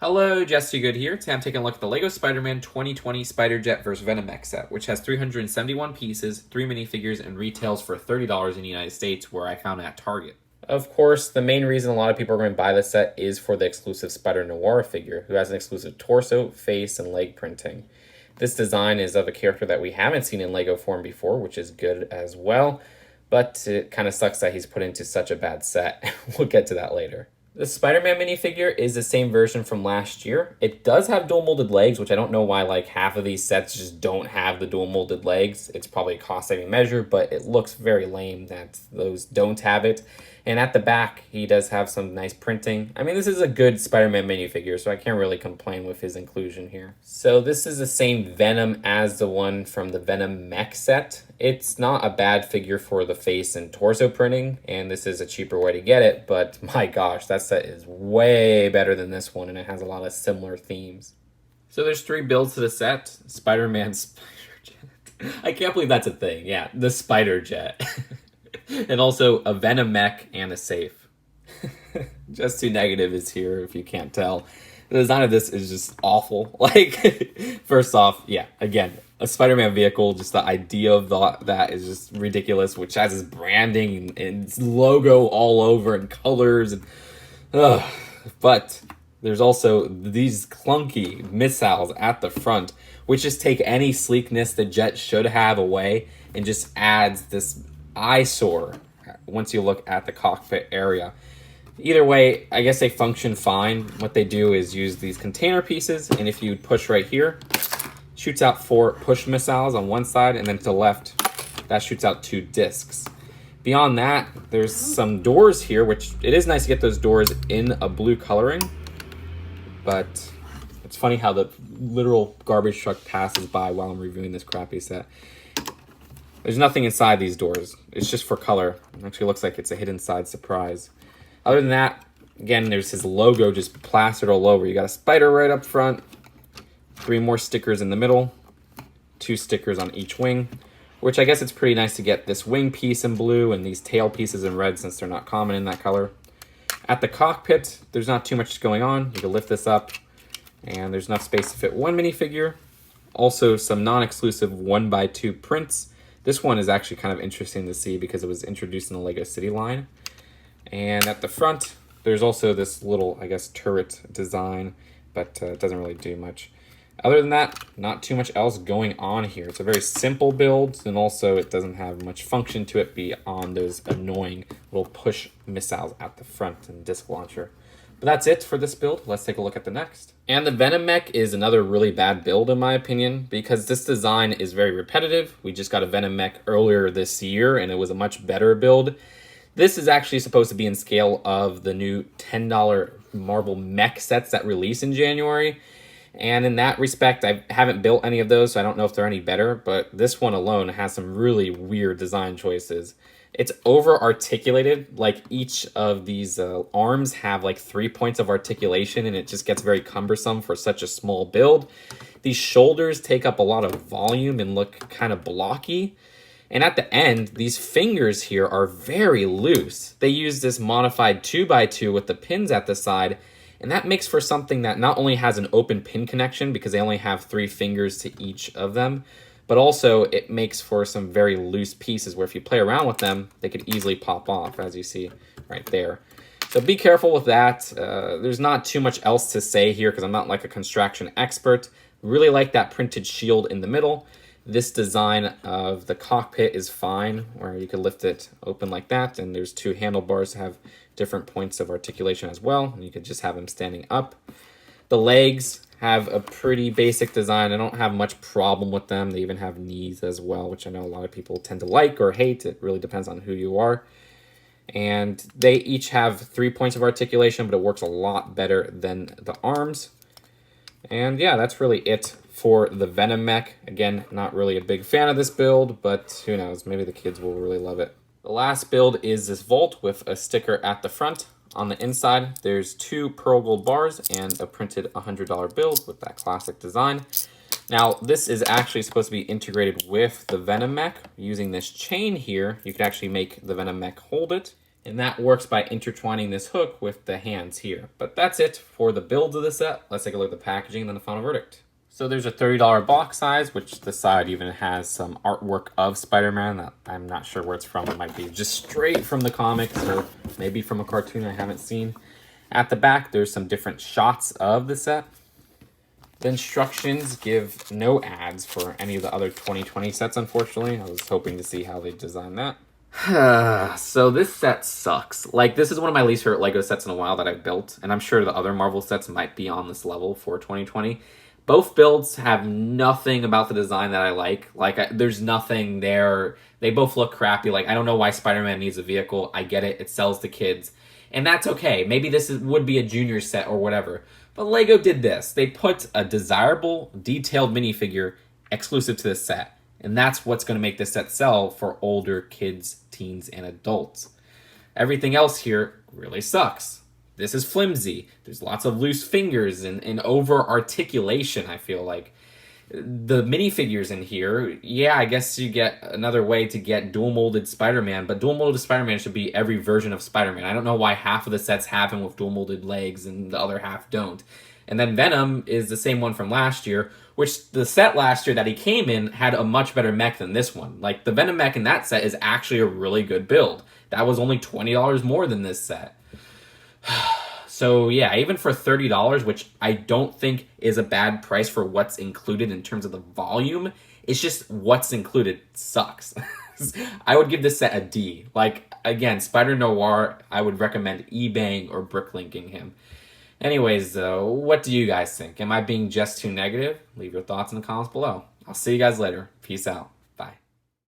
Hello, Jesse Good here. Today I'm taking a look at the LEGO Spider-Man 2020 Spiderjet vs. Venom Mech set, which has 371 pieces, 3 minifigures, and retails for $30 in the United States, where I found it at Target. Of course, the main reason a lot of people are going to buy this set is for the exclusive Spider-Noir figure, who has an exclusive torso, face, and leg printing. This design is of a character that we haven't seen in LEGO form before, which is good as well, but it kind of sucks that he's put into such a bad set. We'll get to that later. The Spider-Man minifigure is the same version from last year. It does have dual molded legs, which I don't know why like half of these sets just don't have the dual molded legs. It's probably a cost-saving measure, but it looks very lame that those don't have it. And at the back, he does have some nice printing. I mean, this is a good Spider-Man minifigure, so I can't really complain with his inclusion here. So this is the same Venom as the one from the Venom Mech set. It's not a bad figure for the face and torso printing, and this is a cheaper way to get it, but my gosh, that set is way better than this one, and it has a lot of similar themes. So there's 3 builds to the set. Spider-Man Spiderjet. I can't believe that's a thing. Yeah, the Spiderjet. And also a Venom Mech and a safe. Just too negative is here if you can't tell. The design of this is just awful. Like, first off, yeah, again, a Spider-Man vehicle, just the idea of that is just ridiculous, which has his branding and its logo all over and colors. And, but there's also these clunky missiles at the front, which just take any sleekness the Jet should have away and just adds this eyesore once you look at the cockpit area. Either way, I guess they function fine. What they do is use these container pieces, and if you push right here, shoots out 4 push missiles on one side, and then to the left, that shoots out 2 discs. Beyond that, there's some doors here, which it is nice to get those doors in a blue coloring, but it's funny how the literal garbage truck passes by while I'm reviewing this crappy set. There's nothing inside these doors. It's just for color. It actually looks like it's a hidden side surprise. Other than that, again, there's his logo just plastered all over. You got a spider right up front, 3 more stickers in the middle, 2 stickers on each wing, which I guess it's pretty nice to get this wing piece in blue and these tail pieces in red since they're not common in that color. At the cockpit, there's not too much going on. You can lift this up, and there's enough space to fit 1 minifigure. Also, some non-exclusive 1x2 prints. This one is actually kind of interesting to see because it was introduced in the LEGO City line. And at the front, there's also this little, I guess, turret design, but it doesn't really do much. Other than that, not too much else going on here. It's a very simple build, and also it doesn't have much function to it beyond those annoying little push missiles at the front and disc launcher. But that's it for this build. Let's take a look at the next. And the Venom Mech is another really bad build in my opinion, because this design is very repetitive. We just got a Venom Mech earlier this year, and it was a much better build. This is actually supposed to be in scale of the new $10 Marvel Mech sets that release in January. And in that respect, I haven't built any of those, so I don't know if they're any better, but this one alone has some really weird design choices. It's over-articulated, like each of these arms have like 3 points of articulation, and it just gets very cumbersome for such a small build. These shoulders take up a lot of volume and look kind of blocky. And at the end, these fingers here are very loose. They use this modified 2x2 with the pins at the side, and that makes for something that not only has an open pin connection because they only have 3 fingers to each of them, but also it makes for some very loose pieces where if you play around with them, they could easily pop off, as you see right there. So be careful with that. There's not too much else to say here because I'm not like a construction expert. Really like that printed shield in the middle. This design of the cockpit is fine, where you can lift it open like that, and there's 2 handlebars that have different points of articulation as well, and you could just have them standing up. The legs have a pretty basic design. I don't have much problem with them. They even have knees as well, which I know a lot of people tend to like or hate. It really depends on who you are. And they each have 3 points of articulation, but it works a lot better than the arms. And yeah, that's really it for the Venom Mech. Again, not really a big fan of this build, but who knows, maybe the kids will really love it. The last build is this Vault with a sticker at the front. On the inside, there's 2 pearl gold bars and a printed $100 bill with that classic design. Now, this is actually supposed to be integrated with the Venom Mech. Using this chain here, you could actually make the Venom Mech hold it. And that works by intertwining this hook with the hands here. But that's it for the builds of the set. Let's take a look at the packaging and then the final verdict. So there's a $30 box size, which the side even has some artwork of Spider-Man that I'm not sure where it's from. It might be just straight from the comics or maybe from a cartoon I haven't seen. At the back, there's some different shots of the set. The instructions give no ads for any of the other 2020 sets, unfortunately. I was hoping to see how they designed that. So this set sucks. Like, this is one of my least favorite LEGO sets in a while that I've built, and I'm sure the other Marvel sets might be on this level for 2020. Both builds have nothing about the design that I like. There's nothing there. They both look crappy. Like, I don't know why Spider-Man needs a vehicle. I get it. It sells to kids. And that's okay. Maybe this would be a junior set or whatever. But LEGO did this. They put a desirable, detailed minifigure exclusive to this set. And that's what's going to make this set sell for older kids, teens, and adults. Everything else here really sucks. This is flimsy. There's lots of loose fingers and over-articulation, I feel like. The minifigures in here, yeah, I guess you get another way to get dual-molded Spider-Man, but dual-molded Spider-Man should be every version of Spider-Man. I don't know why half of the sets have him with dual-molded legs and the other half don't. And then Venom is the same one from last year, which the set last year that he came in had a much better mech than this one. Like, the Venom Mech in that set is actually a really good build. That was only $20 more than this set. So yeah, even for $30, which I don't think is a bad price for what's included in terms of the volume, it's just what's included sucks. I would give this set a D. Like, again, Spider-Noir, I would recommend eBaying or bricklinking him. Anyways, though, what do you guys think? Am I being just too negative? Leave your thoughts in the comments below. I'll see you guys later. Peace out.